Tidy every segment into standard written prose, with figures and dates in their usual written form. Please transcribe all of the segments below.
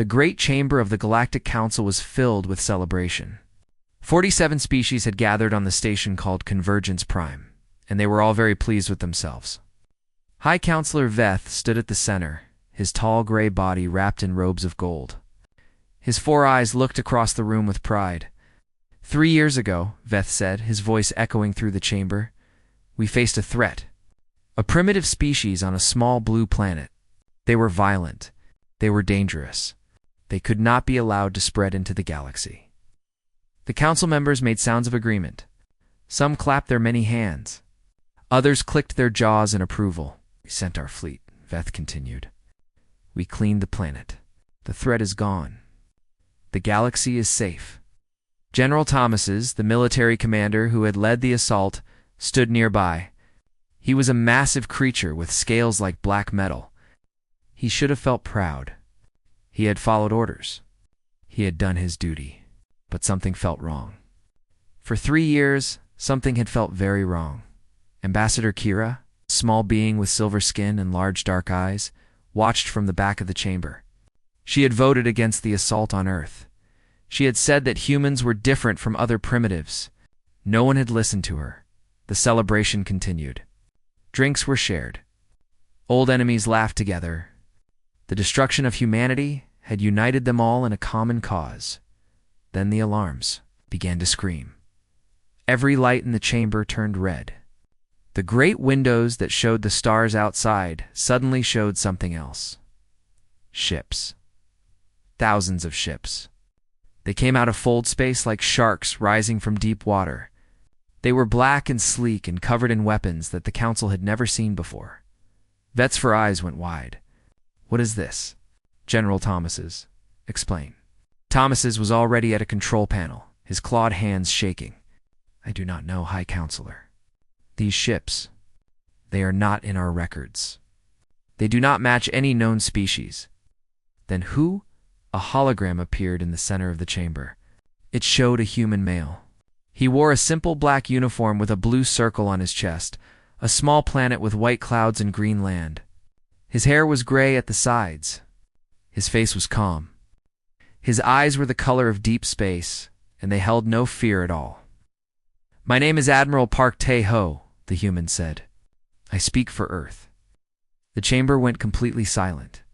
The great chamber of the Galactic Council was filled with celebration. 47 species had gathered on the station called Convergence Prime, and they were all very pleased with themselves. High Counselor Veth stood at the center, his tall gray body wrapped in robes of gold. His 4 eyes looked across the room with pride. 3 years ago, Veth said, his voice echoing through the chamber, we faced a threat. A primitive species on a small blue planet. They were violent. They were dangerous. They could not be allowed to spread into the galaxy. The council members made sounds of agreement. Some clapped their many hands. Others clicked their jaws in approval. We sent our fleet, Veth continued. We cleaned the planet. The threat is gone. The galaxy is safe. General Thomases, the military commander who had led the assault, stood nearby. He was a massive creature with scales like black metal. He should have felt proud. He had followed orders. He had done his duty. But something felt wrong. For 3 years, something had felt very wrong. Ambassador Kira, a small being with silver skin and large dark eyes, watched from the back of the chamber. She had voted against the assault on Earth. She had said that humans were different from other primitives. No one had listened to her. The celebration continued. Drinks were shared. Old enemies laughed together. The destruction of humanity had united them all in a common cause. Then the alarms began to scream. Every light in the chamber turned red. The great windows that showed the stars outside suddenly showed something else. Ships. Thousands of ships. They came out of fold space like sharks rising from deep water. They were black and sleek and covered in weapons that the council had never seen before. Veth's 4 eyes went wide. What is this? General Thomases, explain. Thomases was already at a control panel, his clawed hands shaking. I do not know, High Counselor. These ships, they are not in our records. They do not match any known species. Then who? A hologram appeared in the center of the chamber. It showed a human male. He wore a simple black uniform with a blue circle on his chest, a small planet with white clouds and green land. His hair was gray at the sides. His face was calm. His eyes were the color of deep space, and they held no fear at all. My name is Admiral Park Tae-ho, the human said. I speak for Earth. The chamber went completely silent.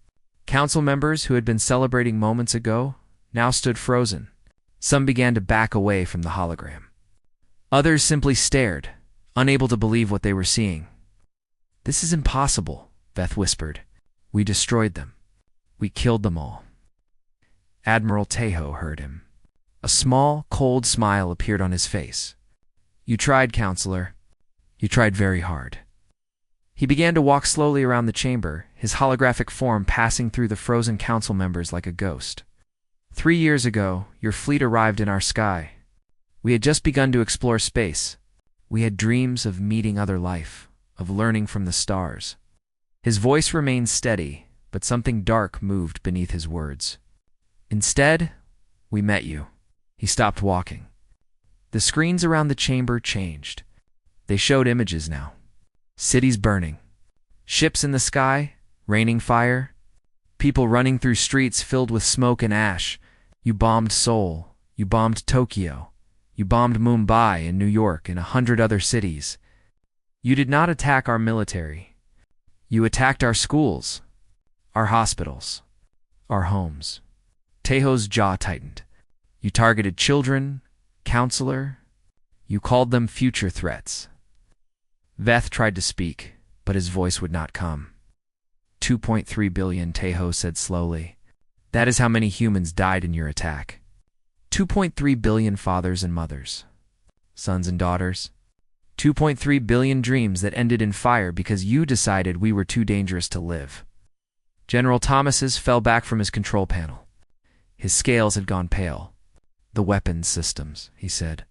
Council members who had been celebrating moments ago now stood frozen. Some began to back away from the hologram. Others simply stared, unable to believe what they were seeing. This is impossible, Veth whispered. We destroyed them. We killed them all. Admiral Tae-ho heard him. A small, cold smile appeared on his face. You tried, Counselor. You tried very hard. He began to walk slowly around the chamber, his holographic form passing through the frozen council members like a ghost. 3 years ago, your fleet arrived in our sky. We had just begun to explore space. We had dreams of meeting other life, of learning from the stars. His voice remained steady, but something dark moved beneath his words. Instead, we met you. He stopped walking. The screens around the chamber changed. They showed images now. Cities burning. Ships in the sky, raining fire. People running through streets filled with smoke and ash. You bombed Seoul. You bombed Tokyo. You bombed Mumbai and New York and 100 other cities. You did not attack our military. You attacked our schools, our hospitals, our homes. Tae-ho's jaw tightened. You targeted children, Counselor. You called them future threats. Veth tried to speak, but his voice would not come. 2.3 billion, Tae-ho said slowly. That is how many humans died in your attack. 2.3 billion fathers and mothers, sons and daughters. 2.3 billion dreams that ended in fire because you decided we were too dangerous to live. General Thomases fell back from his control panel. His scales had gone pale. The weapons systems, he said.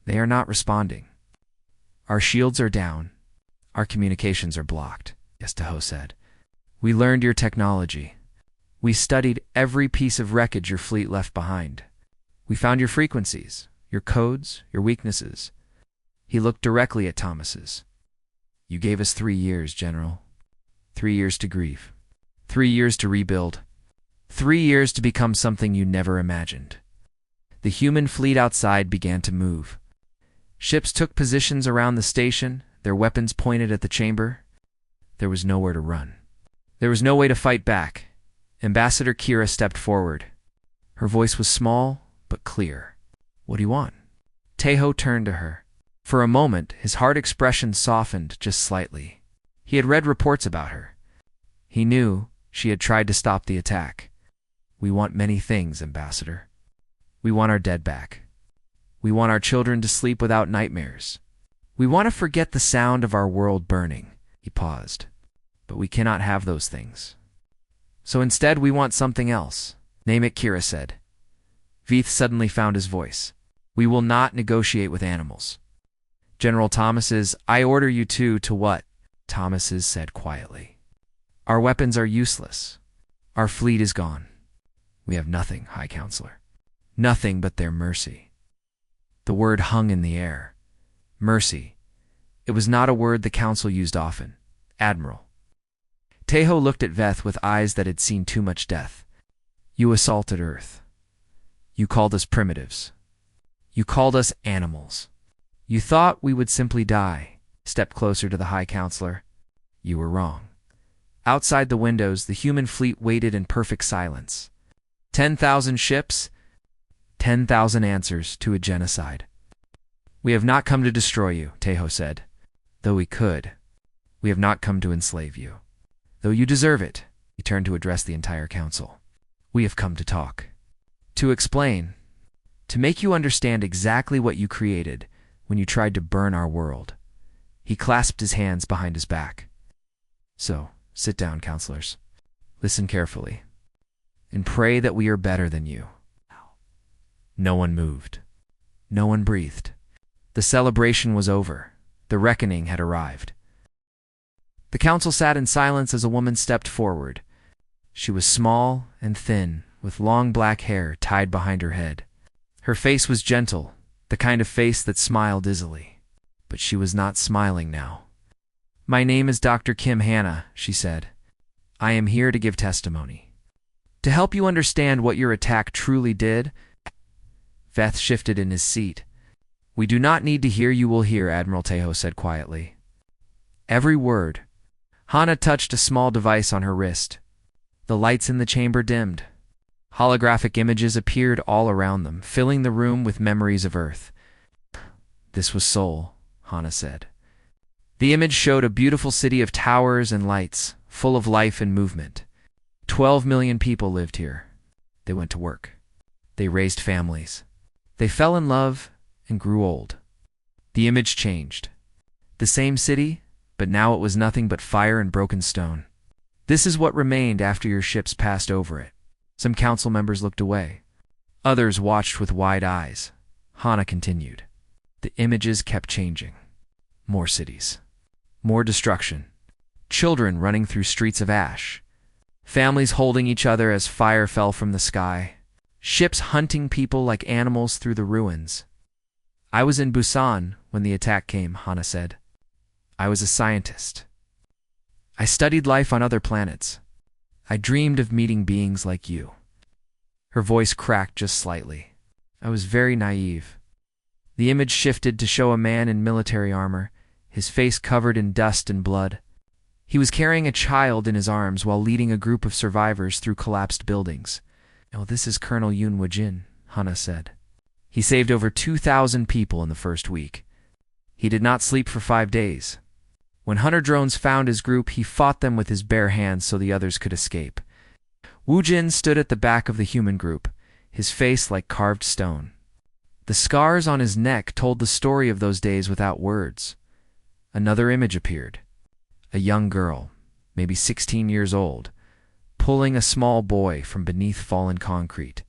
They are not responding. Our shields are down. Our communications are blocked, yes, Tae-ho said. We learned your technology. We studied every piece of wreckage your fleet left behind. We found your frequencies, your codes, your weaknesses. He looked directly at Thomases. You gave us 3 years, General. 3 years to grieve. 3 years to rebuild. 3 years to become something you never imagined. The human fleet outside began to move. Ships took positions around the station, their weapons pointed at the chamber. There was nowhere to run. There was no way to fight back. Ambassador Kira stepped forward. Her voice was small, but clear. "What do you want?" Tejo turned to her. For a moment, his hard expression softened just slightly. He had read reports about her. He knew she had tried to stop the attack. "We want many things, Ambassador. We want our dead back. We want our children to sleep without nightmares. We want to forget the sound of our world burning." He paused. "But we cannot have those things. So instead we want something else." "Name it," Kira said. Veith suddenly found his voice. "We will not negotiate with animals." "General Thomas's, I order you to what?" Thomas's said quietly. "Our weapons are useless. Our fleet is gone. We have nothing, High Counselor. Nothing but their mercy." The word hung in the air. Mercy. It was not a word the Council used often. Admiral. Tejo looked at Veth with eyes that had seen too much death. "You assaulted Earth. You called us primitives. You called us animals. You thought we would simply die." Stepped closer to the High Counselor. "You were wrong." Outside the windows, the human fleet waited in perfect silence. 10,000 ships, 10,000 answers to a genocide. "We have not come to destroy you," Tejo said. "Though we could. We have not come to enslave you. Though you deserve it." He turned to address the entire council. "We have come to talk. To explain. To make you understand exactly what you created when you tried to burn our world." He clasped his hands behind his back. "So, sit down, counselors. Listen carefully. And pray that we are better than you." No one moved. No one breathed. The celebration was over. The reckoning had arrived. The council sat in silence as a woman stepped forward. She was small and thin, with long black hair tied behind her head. Her face was gentle, the kind of face that smiled easily. But she was not smiling now. "My name is Dr. Kim Hanna," she said. "I am here to give testimony. To help you understand what your attack truly did." Veth shifted in his seat. "We do not need to hear, you will hear," Admiral Tejo said quietly. "Every word." Hanna touched a small device on her wrist. The lights in the chamber dimmed. Holographic images appeared all around them, filling the room with memories of Earth. "This was Sol," Hanna said. The image showed a beautiful city of towers and lights, full of life and movement. 12 million people lived here. They went to work. They raised families. They fell in love and grew old. The image changed. The same city, but now it was nothing but fire and broken stone. "This is what remained after your ships passed over it." Some council members looked away. Others watched with wide eyes. Hanna continued. The images kept changing. More cities. More destruction. Children running through streets of ash. Families holding each other as fire fell from the sky. Ships hunting people like animals through the ruins. "I was in Busan when the attack came," Hanna said. "I was a scientist. I studied life on other planets. I dreamed of meeting beings like you." Her voice cracked just slightly. "I was very naive." The image shifted to show a man in military armor, his face covered in dust and blood. He was carrying a child in his arms while leading a group of survivors through collapsed buildings. "Oh, this is Colonel Yoon Woo-jin," Hanna said. "He saved over 2,000 people in the first week. He did not sleep for 5 days. When hunter drones found his group, he fought them with his bare hands so the others could escape." Woo-jin stood at the back of the human group, his face like carved stone. The scars on his neck told the story of those days without words. Another image appeared. A young girl, maybe 16 years old, pulling a small boy from beneath fallen concrete.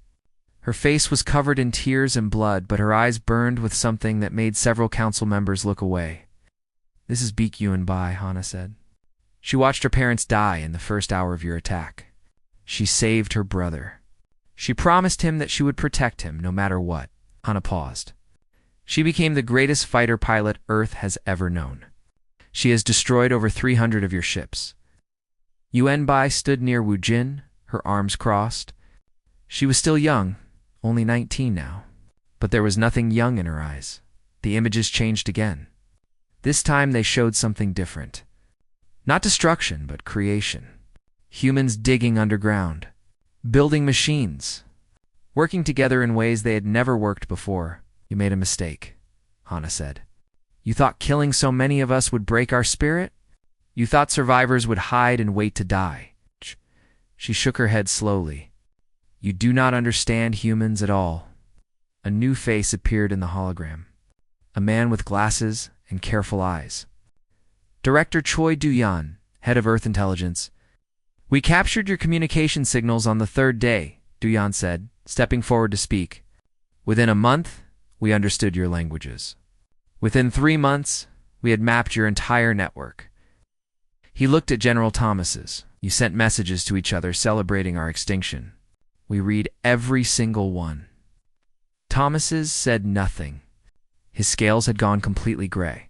Her face was covered in tears and blood, but her eyes burned with something that made several council members look away. "This is Baek Yoon-bai," Hanna said. "She watched her parents die in the first hour of your attack. She saved her brother. She promised him that she would protect him no matter what." Hanna paused. "She became the greatest fighter pilot Earth has ever known. She has destroyed over 300 of your ships." Yuan Bai stood near Woo-jin, her arms crossed. She was still young, only 19 now, but there was nothing young in her eyes. The images changed again. This time they showed something different. Not destruction, but creation. Humans digging underground, building machines, working together in ways they had never worked before. You made a mistake, Hana said. You thought killing so many of us would break our spirit? You thought survivors would hide and wait to die. She shook her head slowly. You do not understand humans at all. A new face appeared in the hologram. A man with glasses and careful eyes. Director Choi Do-yan, head of Earth Intelligence. We captured your communication signals on the third day, Do-yan said, stepping forward to speak. Within a month, we understood your languages. Within 3 months, we had mapped your entire network. He looked at General Thomas's. You sent messages to each other celebrating our extinction. We read every single one. Thomas's said nothing. His scales had gone completely gray.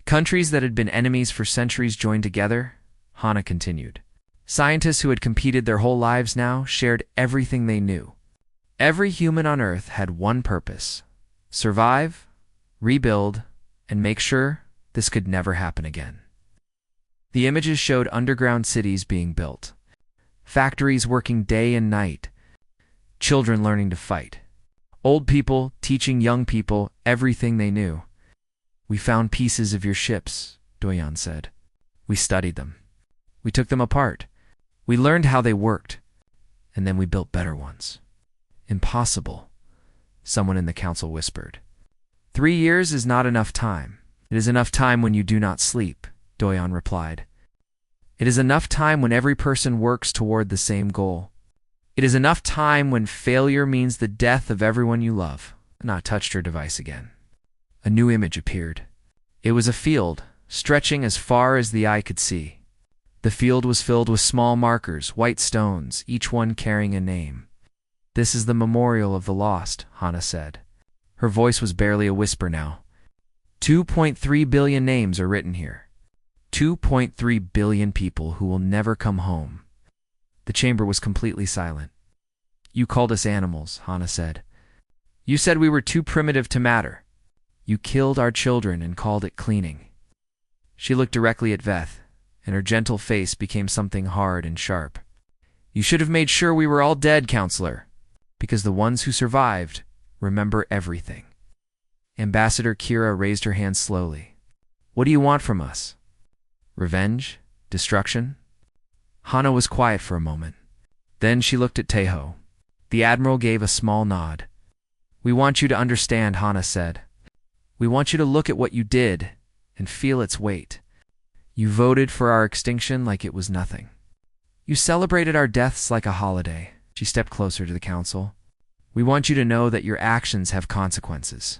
Countries that had been enemies for centuries joined together, Hana continued. Scientists who had competed their whole lives now shared everything they knew. Every human on Earth had one purpose: survive, rebuild, and make sure this could never happen again. The images showed underground cities being built, factories working day and night, children learning to fight, old people teaching young people everything they knew. We found pieces of your ships, Do-yan said. We studied them. We took them apart. We learned how they worked, and then we built better ones. Impossible, someone in the council whispered. 3 years is not enough time. It is enough time when you do not sleep, Do-yan replied. It is enough time when every person works toward the same goal. It is enough time when failure means the death of everyone you love. Hana touched her device again. A new image appeared. It was a field, stretching as far as the eye could see. The field was filled with small markers, white stones, each one carrying a name. This is the memorial of the lost, Hana said. Her voice was barely a whisper now. 2.3 billion names are written here. 2.3 billion people who will never come home. The chamber was completely silent. You called us animals, Hana said. You said we were too primitive to matter. You killed our children and called it cleaning. She looked directly at Veth, and her gentle face became something hard and sharp. You should have made sure we were all dead, Counselor, because the ones who survived remember everything. Ambassador Kira raised her hand slowly. What do you want from us? Revenge? Destruction? Hana was quiet for a moment. Then she looked at Taeho. The Admiral gave a small nod. We want you to understand, Hana said. We want you to look at what you did and feel its weight. You voted for our extinction like it was nothing. You celebrated our deaths like a holiday. She stepped closer to the council. We want you to know that your actions have consequences.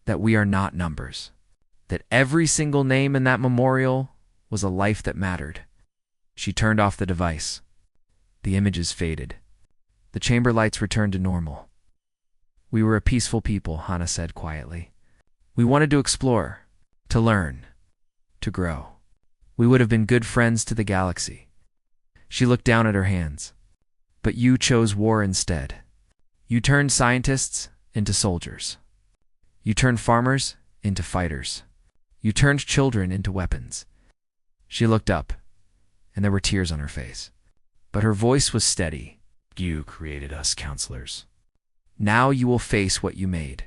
That we are not numbers. That every single name in that memorial was a life that mattered. She turned off the device. The images faded. The chamber lights returned to normal. We were a peaceful people, Hana said quietly. We wanted to explore, to learn, to grow. We would have been good friends to the galaxy. She looked down at her hands. But you chose war instead. You turned scientists into soldiers. You turned farmers into fighters. You turned children into weapons. She looked up, and there were tears on her face. But her voice was steady. You created us, counselors. Now you will face what you made.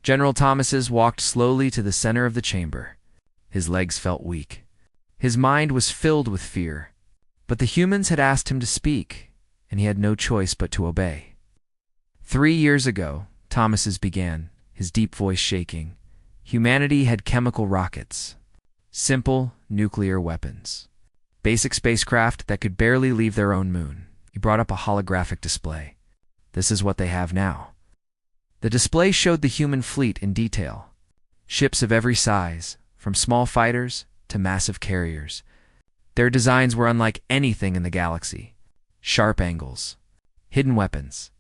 General Thomas's walked slowly to the center of the chamber. His legs felt weak. His mind was filled with fear. But the humans had asked him to speak, and he had no choice but to obey. 3 years ago, Thomas's began, his deep voice shaking. Humanity had chemical rockets. Simple nuclear weapons. Basic spacecraft that could barely leave their own moon. He brought up a holographic display. This is what they have now. The display showed the human fleet in detail. Ships of every size, from small fighters to massive carriers. Their designs were unlike anything in the galaxy. Sharp angles, hidden weapons,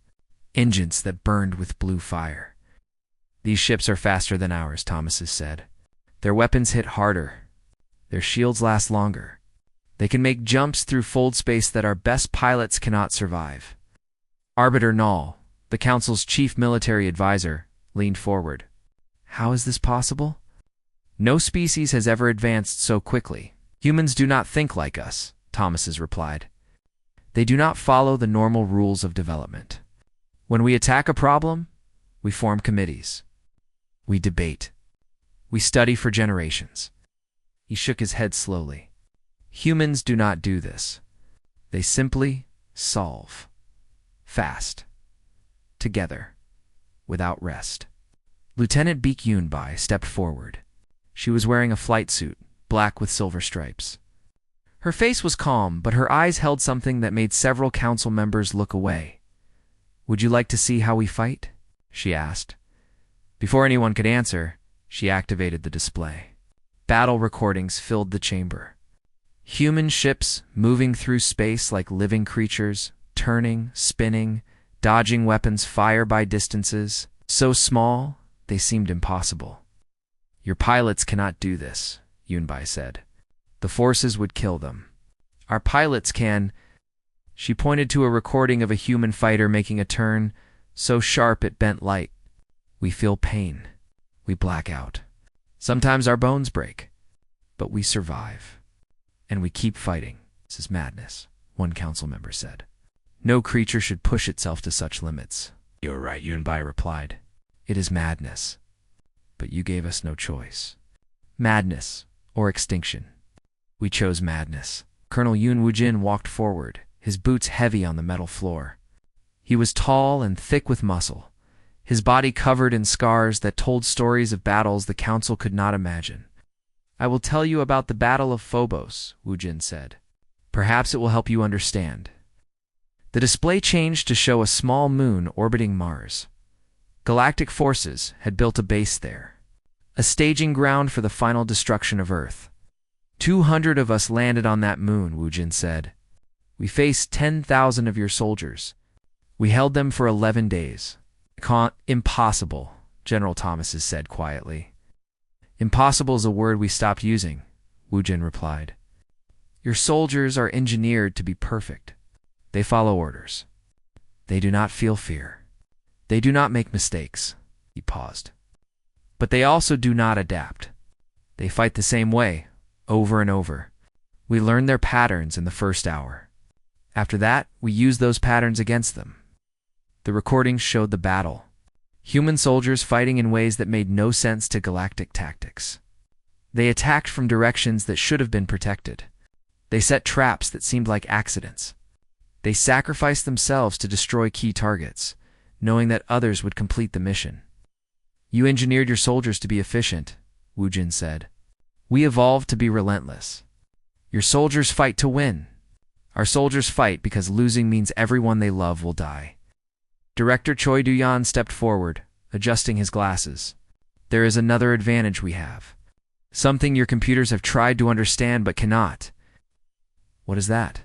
engines that burned with blue fire. These ships are faster than ours, Thomas said. Their weapons hit harder. Their shields last longer. They can make jumps through fold space that our best pilots cannot survive. Arbiter Null, the Council's chief military advisor, leaned forward. How is this possible? No species has ever advanced so quickly. Humans do not think like us, Thomas's replied. They do not follow the normal rules of development. When we attack a problem, we form committees. We debate. We study for generations. He shook his head slowly. Humans do not do this. They simply solve. Fast. Together. Without rest. Lieutenant Beek Yunbai stepped forward. She was wearing a flight suit, black with silver stripes. Her face was calm, but her eyes held something that made several council members look away. Would you like to see how we fight? She asked. Before anyone could answer, she activated the display. Battle recordings filled the chamber. Human ships moving through space like living creatures, turning, spinning, dodging weapons fire by distances, so small they seemed impossible. Your pilots cannot do this, Yunbai said. The forces would kill them. Our pilots can. She pointed to a recording of a human fighter making a turn so sharp it bent light. We feel pain. We black out. Sometimes our bones break. But we survive. And we keep fighting. This is madness, one council member said. No creature should push itself to such limits. You're right, Yunbai replied. It is madness. But you gave us no choice. Madness or extinction. We chose madness. Colonel Yun Wujin walked forward, his boots heavy on the metal floor. He was tall and thick with muscle, his body covered in scars that told stories of battles the council could not imagine. I will tell you about the Battle of Phobos, Wujin said. Perhaps it will help you understand. The display changed to show a small moon orbiting Mars. Galactic forces had built a base there, a staging ground for the final destruction of Earth. 200 of us landed on that moon, Wujin said. We faced 10,000 of your soldiers. We held them for 11 days. Impossible, General Thomas said quietly. Impossible is a word we stopped using, Wujin replied. Your soldiers are engineered to be perfect. They follow orders. They do not feel fear. They do not make mistakes. He paused. But they also do not adapt. They fight the same way, over and over. We learn their patterns in the first hour. After that, we use those patterns against them. The recordings showed the battle. Human soldiers fighting in ways that made no sense to galactic tactics. They attacked from directions that should have been protected. They set traps that seemed like accidents. They sacrificed themselves to destroy key targets, knowing that others would complete the mission. You engineered your soldiers to be efficient, Wujin said. We evolved to be relentless. Your soldiers fight to win. Our soldiers fight because losing means everyone they love will die. Director Choi Do-yan stepped forward, adjusting his glasses. There is another advantage we have. Something your computers have tried to understand but cannot. What is that?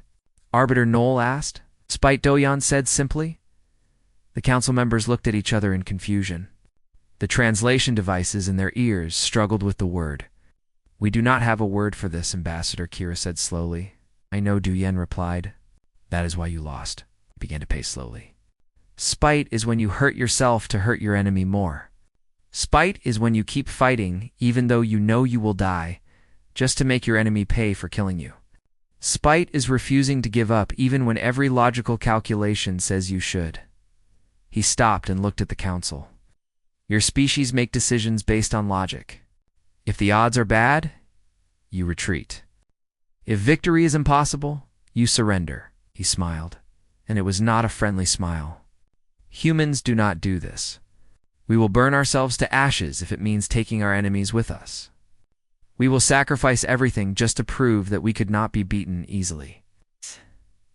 Arbiter Knoll asked. Spite Do-yan said simply. The council members looked at each other in confusion. The translation devices in their ears struggled with the word. We do not have a word for this, Ambassador, Kira said slowly. I know, Du-Yen replied. That is why you lost. He began to pace slowly. Spite is when you hurt yourself to hurt your enemy more. Spite is when you keep fighting even though you know you will die, just to make your enemy pay for killing you. Spite is refusing to give up even when every logical calculation says you should. He stopped and looked at the council. Your species make decisions based on logic. If the odds are bad, you retreat. If victory is impossible, you surrender, he smiled, and it was not a friendly smile. Humans do not do this. We will burn ourselves to ashes if it means taking our enemies with us. We will sacrifice everything just to prove that we could not be beaten easily.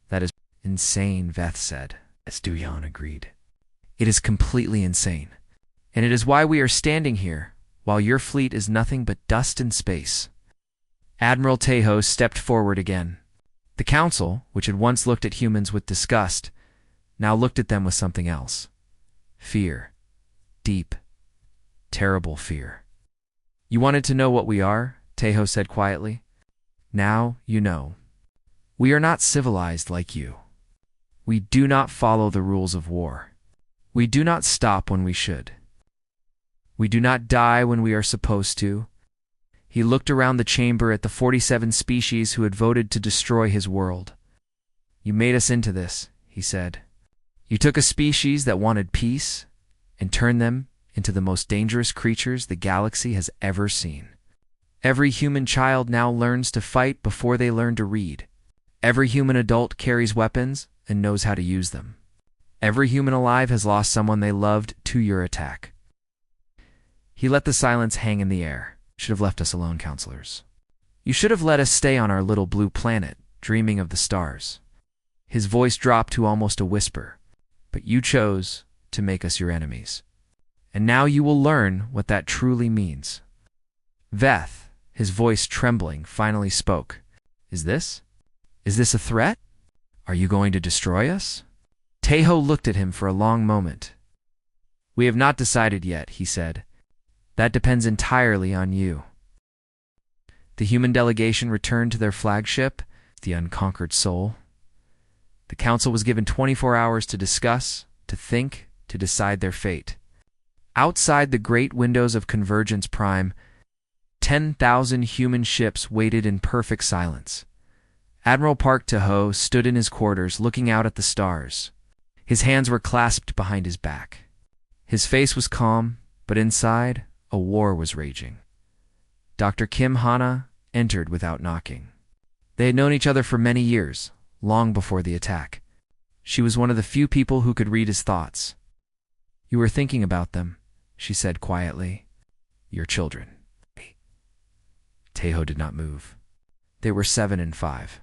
That is insane, Veth said, as Du-Yan agreed. It is completely insane. And it is why we are standing here, while your fleet is nothing but dust in space. Admiral Tejo stepped forward again. The council, which had once looked at humans with disgust, now looked at them with something else. Fear. Deep, terrible fear. You wanted to know what we are? Tejo said quietly. Now you know. We are not civilized like you. We do not follow the rules of war. We do not stop when we should. We do not die when we are supposed to. He looked around the chamber at the 47 species who had voted to destroy his world. You made us into this, he said. You took a species that wanted peace and turned them into the most dangerous creatures the galaxy has ever seen. Every human child now learns to fight before they learn to read. Every human adult carries weapons and knows how to use them. Every human alive has lost someone they loved to your attack. He let the silence hang in the air. Should have left us alone, counselors. You should have let us stay on our little blue planet, dreaming of the stars. His voice dropped to almost a whisper. But you chose to make us your enemies. And now you will learn what that truly means. Veth, his voice trembling, finally spoke. Is this a threat? Are you going to destroy us? Tejo looked at him for a long moment. We have not decided yet, he said. That depends entirely on you. The human delegation returned to their flagship, the Unconquered Soul. The council was given 24 hours to discuss, to think, to decide their fate. Outside the great windows of Convergence Prime, 10,000 human ships waited in perfect silence. Admiral Park Tejo stood in his quarters looking out at the stars. His hands were clasped behind his back. His face was calm, but inside, a war was raging. Dr. Kim Hana entered without knocking. They had known each other for many years, long before the attack. She was one of the few people who could read his thoughts. You were thinking about them, she said quietly. Your children. Tejo did not move. They were 7 and 5.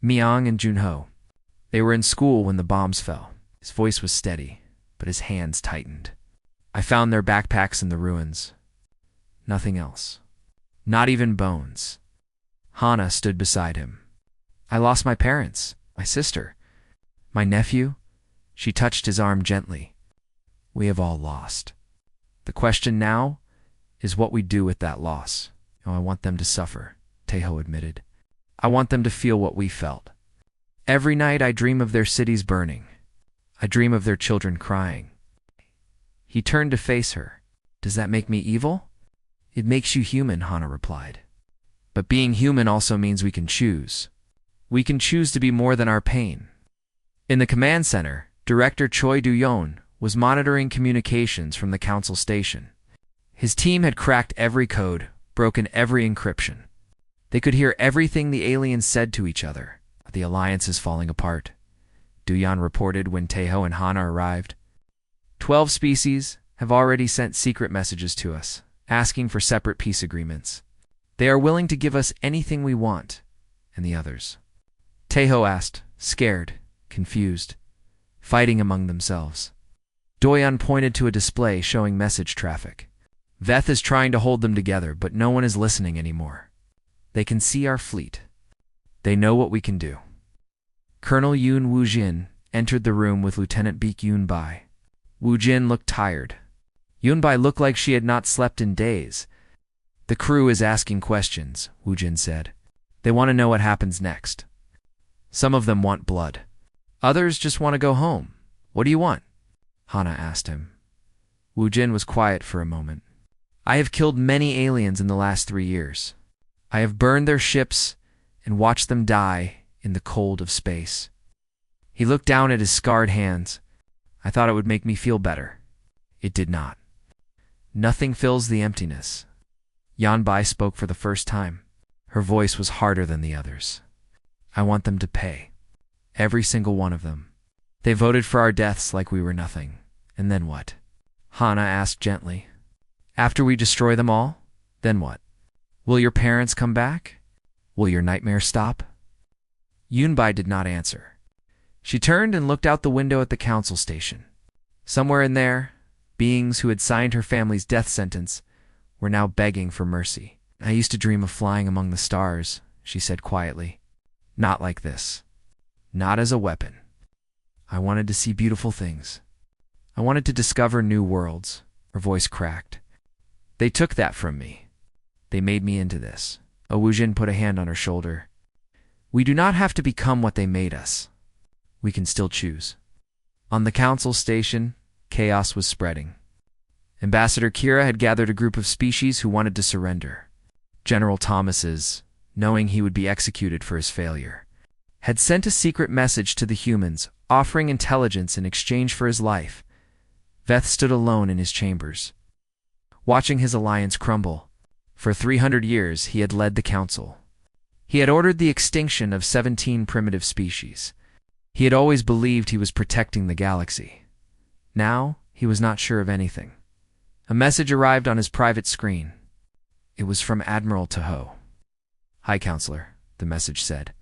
Myung and Junho. They were in school when the bombs fell. His voice was steady, but his hands tightened. I found their backpacks in the ruins. Nothing else. Not even bones. Hana stood beside him. I lost my parents, my sister, my nephew. She touched his arm gently. We have all lost. The question now is what we do with that loss. I want them to suffer, Tejo admitted. I want them to feel what we felt. Every night I dream of their cities burning. I dream of their children crying. He turned to face her. Does that make me evil? It makes you human, Hana replied. But being human also means we can choose. We can choose to be more than our pain. In the command center, Director Choi Do-yeon was monitoring communications from the council station. His team had cracked every code, broken every encryption. They could hear everything the aliens said to each other. The alliance is falling apart, Do-yeon reported when Tejo and Hana arrived. 12 species have already sent secret messages to us, asking for separate peace agreements. They are willing to give us anything we want, and the others. Tejo asked, scared, confused, fighting among themselves. Do-yeon pointed to a display showing message traffic. Veth is trying to hold them together, but no one is listening anymore. They can see our fleet. They know what we can do. Colonel Yoon Woo-jin entered the room with Lieutenant Baek Yoon-bai. Woo-jin looked tired. Yoon-bai looked like she had not slept in days. The crew is asking questions, Woo-jin said. They want to know what happens next. Some of them want blood. Others just want to go home. What do you want? Hana asked him. Woo-jin was quiet for a moment. I have killed many aliens in the last 3 years. I have burned their ships and watched them die in the cold of space. He looked down at his scarred hands. I thought it would make me feel better. It did not. Nothing fills the emptiness. Yeon-bai spoke for the first time. Her voice was harder than the others. I want them to pay. Every single one of them. They voted for our deaths like we were nothing. And then what? Hana asked gently. After we destroy them all, then what? Will your parents come back? Will your nightmare stop? Yoon-bai did not answer. She turned and looked out the window at the council station. Somewhere in there, beings who had signed her family's death sentence were now begging for mercy. I used to dream of flying among the stars, she said quietly. Not like this. Not as a weapon. I wanted to see beautiful things. I wanted to discover new worlds. Her voice cracked. They took that from me. They made me into this. Woo-jin put a hand on her shoulder. We do not have to become what they made us. We can still choose. On the council station, chaos was spreading. Ambassador Kira had gathered a group of species who wanted to surrender. General Thomas's, knowing he would be executed for his failure, had sent a secret message to the humans, offering intelligence in exchange for his life. Veth stood alone in his chambers, watching his alliance crumble. For 300 years, he had led the council. He had ordered the extinction of 17 primitive species. He had always believed he was protecting the galaxy. Now, he was not sure of anything. A message arrived on his private screen. It was from Admiral Tahoe. "Hi, Counselor," the message said.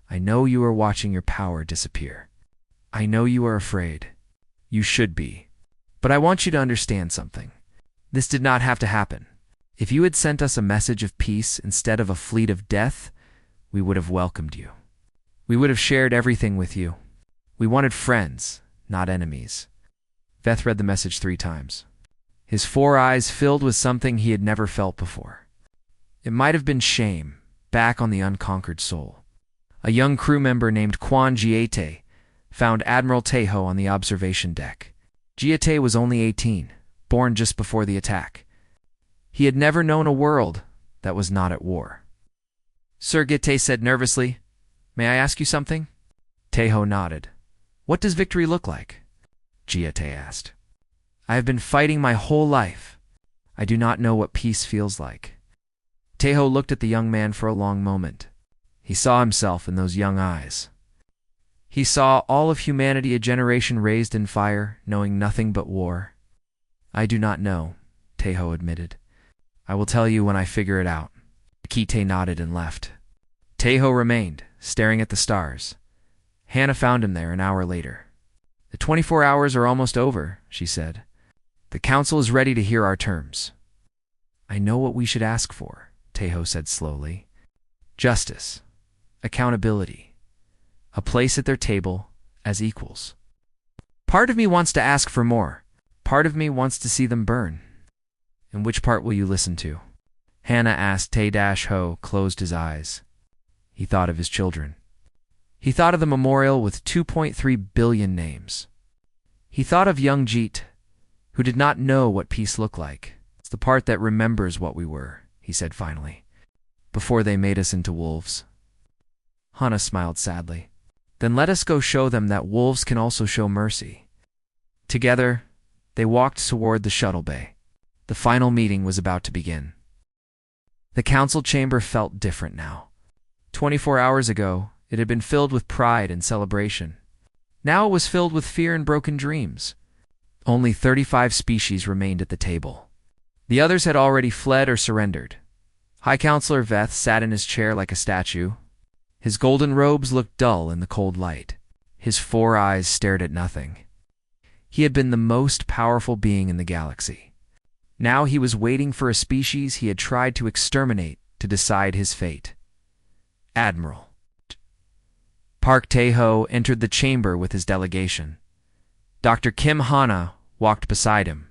"I know you are watching your power disappear. I know you are afraid. You should be. But I want you to understand something. This did not have to happen. If you had sent us a message of peace instead of a fleet of death, we would have welcomed you. We would have shared everything with you. We wanted friends, not enemies." Veth read the message 3 times. His 4 eyes filled with something he had never felt before. It might have been shame, back on the unconquered soul. A young crew member named Quan Giete found Admiral Tahoe on the observation deck. Giete was only 18, born just before the attack. He had never known a world that was not at war. "Sir," Giete said nervously, "may I ask you something?" Tahoe nodded. "What does victory look like?" Giete asked. "I have been fighting my whole life. I do not know what peace feels like." Tahoe looked at the young man for a long moment. He saw himself in those young eyes. He saw all of humanity, a generation raised in fire, knowing nothing but war. "I do not know," Tahoe admitted. "I will tell you when I figure it out." Giete nodded and left. Tahoe remained, staring at the stars. Hannah found him there an hour later. "The 24 hours are almost over," she said. "The council is ready to hear our terms." "I know what we should ask for," Tahoe said slowly. "Justice, accountability, a place at their table as equals. Part of me wants to ask for more. Part of me wants to see them burn." "And which part will you listen to?" Hannah asked. Tahoe closed his eyes. He thought of his children. He thought of the memorial with 2.3 billion names. He thought of young Jeet, who did not know what peace looked like. "It's the part that remembers what we were," he said finally, "before they made us into wolves." Hannah smiled sadly. "Then let us go show them that wolves can also show mercy." Together, they walked toward the shuttle bay. The final meeting was about to begin. The council chamber felt different now. 24 hours ago, it had been filled with pride and celebration. Now it was filled with fear and broken dreams. Only 35 species remained at the table. The others had already fled or surrendered. High Counselor Veth sat in his chair like a statue. His golden robes looked dull in the cold light. His 4 eyes stared at nothing. He had been the most powerful being in the galaxy. Now he was waiting for a species he had tried to exterminate to decide his fate. Admiral Park Tahoe entered the chamber with his delegation. Dr. Kim Hana walked beside him.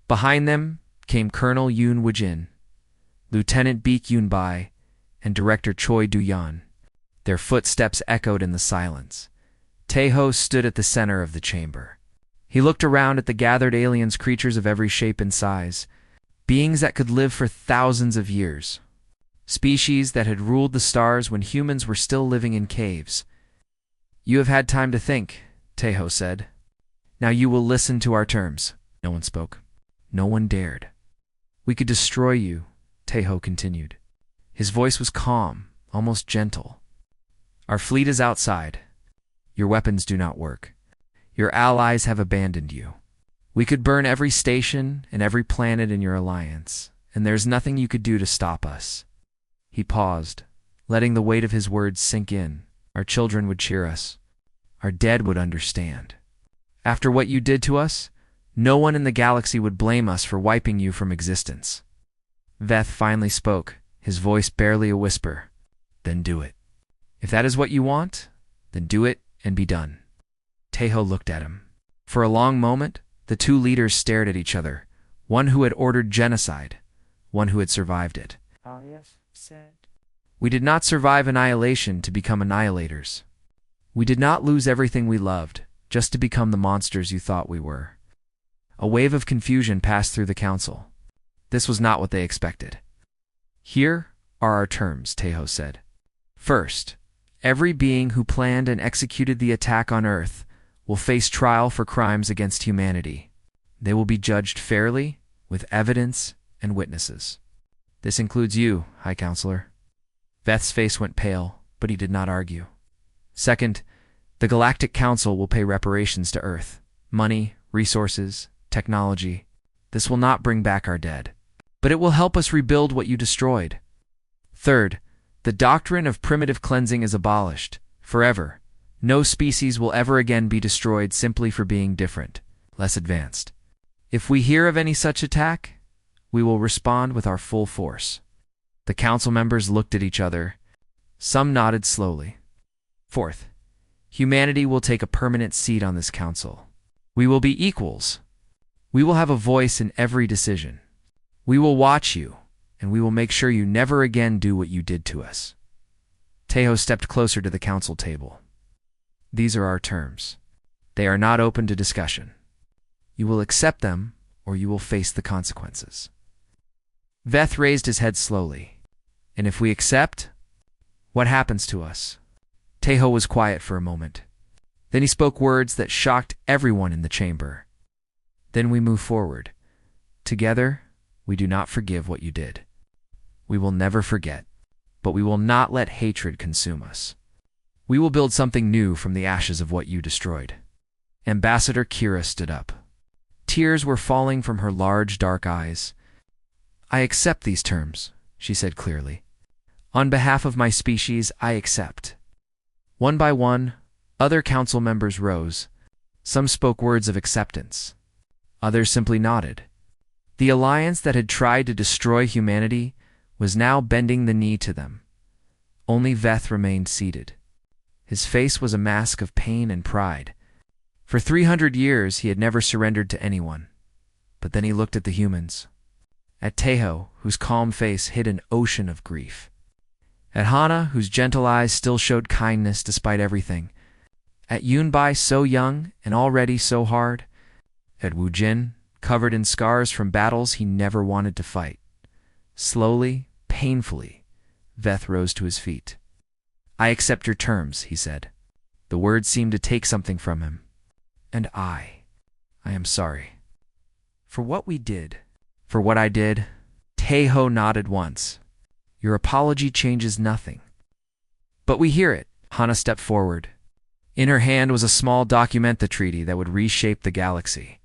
Behind them came Colonel Yoon Woo-jin, Lieutenant Baek Yoon-bai, and Director Choi Do-yeon. Their footsteps echoed in the silence. Tahoe stood at the center of the chamber. He looked around at the gathered aliens, creatures of every shape and size, beings that could live for thousands of years, species that had ruled the stars when humans were still living in caves. "You have had time to think," Tahoe said. "Now you will listen to our terms." No one spoke. No one dared. "We could destroy you," Tahoe continued. His voice was calm, almost gentle. "Our fleet is outside. Your weapons do not work. Your allies have abandoned you. We could burn every station and every planet in your alliance, and there's nothing you could do to stop us." He paused, letting the weight of his words sink in. "Our children would cheer us. Our dead would understand. After what you did to us, no one in the galaxy would blame us for wiping you from existence." Veth finally spoke, his voice barely a whisper. "Then do it. If that is what you want, then do it and be done." Tahoe looked at him. For a long moment, the 2 leaders stared at each other, one who had ordered genocide, one who had survived it. Arya said, We did not survive annihilation to become annihilators. We did not lose everything we loved just to become the monsters you thought we were. A wave of confusion passed through the council. This was not what they expected. Here are our terms, Tejo said. First, every being who planned and executed the attack on Earth will face trial for crimes against humanity. They will be judged fairly, with evidence and witnesses. This includes you, High Counselor. Veth's face went pale, but he did not argue. Second, the Galactic Council will pay reparations to Earth. Money, resources, technology. This will not bring back our dead, but it will help us rebuild what you destroyed. Third, the doctrine of primitive cleansing is abolished. Forever, no species will ever again be destroyed simply for being different, less advanced. If we hear of any such attack, we will respond with our full force. The council members looked at each other. Some nodded slowly. Fourth, humanity will take a permanent seat on this council. We will be equals. We will have a voice in every decision. We will watch you, and we will make sure you never again do what you did to us. Tejo stepped closer to the council table. These are our terms. They are not open to discussion. You will accept them, or you will face the consequences. Veth raised his head slowly. And if we accept, what happens to us? Tejo was quiet for a moment. Then he spoke words that shocked everyone in the chamber. Then we move forward. Together, we do not forgive what you did. We will never forget, but we will not let hatred consume us. We will build something new from the ashes of what you destroyed. Ambassador Kira stood up. Tears were falling from her large, dark eyes. I accept these terms, she said clearly. On behalf of my species, I accept. One by one, other council members rose. Some spoke words of acceptance. Others simply nodded. The alliance that had tried to destroy humanity was now bending the knee to them. Only Veth remained seated. His face was a mask of pain and pride. For 300 years he had never surrendered to anyone. But then he looked at the humans. At Tejo, whose calm face hid an ocean of grief. At Hana, whose gentle eyes still showed kindness despite everything. At Yunbai, so young and already so hard. At Wu Jin, covered in scars from battles he never wanted to fight. Slowly, painfully, Veth rose to his feet. I accept your terms, he said. The words seemed to take something from him. And I am sorry. For what we did. For what I did. Tejo nodded once. Your apology changes nothing. But we hear it. Hana stepped forward. In her hand was a small document, the treaty that would reshape the galaxy.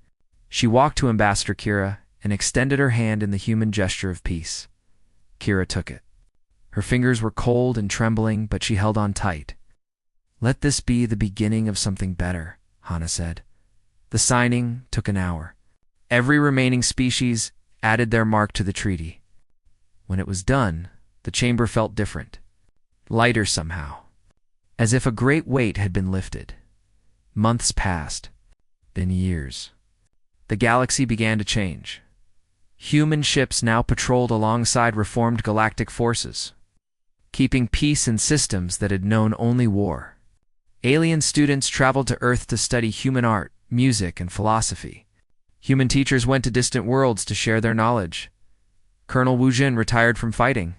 She walked to Ambassador Kira and extended her hand in the human gesture of peace. Kira took it. Her fingers were cold and trembling, but she held on tight. Let this be the beginning of something better, Hana said. The signing took an hour. Every remaining species added their mark to the treaty. When it was done, the chamber felt different. Lighter somehow. As if a great weight had been lifted. Months passed. Then years. The galaxy began to change. Human ships now patrolled alongside reformed galactic forces, keeping peace in systems that had known only war. Alien students traveled to Earth to study human art, music, and philosophy. Human teachers went to distant worlds to share their knowledge. Colonel Wu Jin retired from fighting.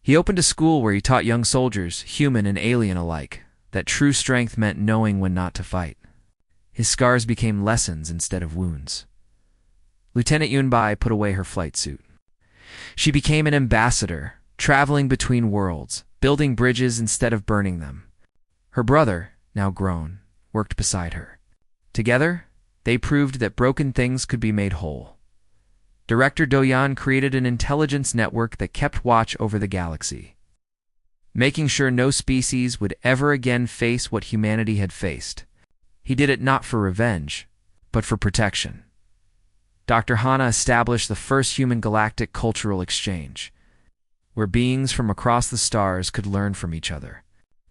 He opened a school where he taught young soldiers, human and alien alike, that true strength meant knowing when not to fight. His scars became lessons instead of wounds. Lieutenant Yunbai put away her flight suit. She became an ambassador, traveling between worlds, building bridges instead of burning them. Her brother, now grown, worked beside her. Together, they proved that broken things could be made whole. Director Doyan created an intelligence network that kept watch over the galaxy, making sure no species would ever again face what humanity had faced. He did it not for revenge, but for protection. Dr. Hana established the first human galactic cultural exchange, where beings from across the stars could learn from each other.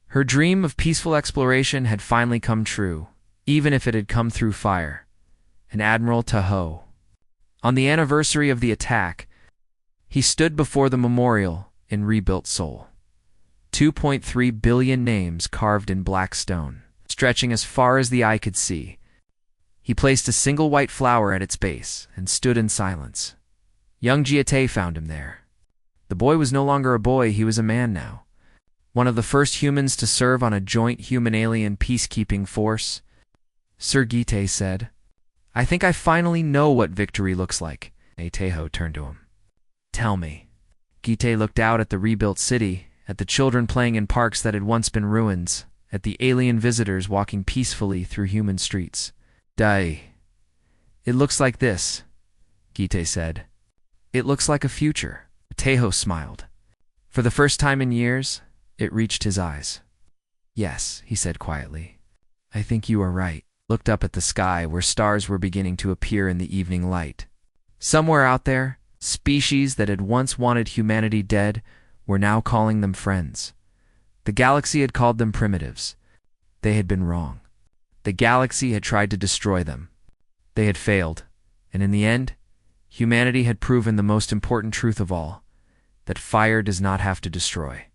Her dream of peaceful exploration had finally come true, even if it had come through fire. And Admiral Tejo, on the anniversary of the attack, he stood before the memorial in rebuilt Seoul. 2.3 billion names carved in black stone, stretching as far as the eye could see. He placed a single white flower at its base and stood in silence. Young Jiate found him there. The boy was no longer a boy, he was a man now. One of the first humans to serve on a joint human-alien peacekeeping force. Sir Gite said, "I think I finally know what victory looks like." Ateho turned to him. "Tell me." Gite looked out at the rebuilt city, at the children playing in parks that had once been ruins, at the alien visitors walking peacefully through human streets. "Dai. It looks like this," Gite said. "It looks like a future." Ateho smiled. For the first time in years, it reached his eyes. "Yes," he said quietly. "I think you are right." Looked up at the sky where stars were beginning to appear in the evening light. Somewhere out there, species that had once wanted humanity dead were now calling them friends. The galaxy had called them primitives. They had been wrong. The galaxy had tried to destroy them. They had failed, and in the end, humanity had proven the most important truth of all, that fire does not have to destroy.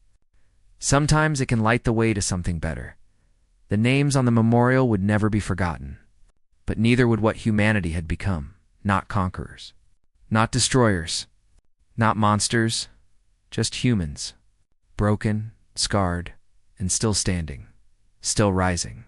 Sometimes it can light the way to something better. The names on the memorial would never be forgotten, but neither would what humanity had become. Not conquerors, not destroyers, not monsters, just humans, broken, scarred, and still standing, still rising.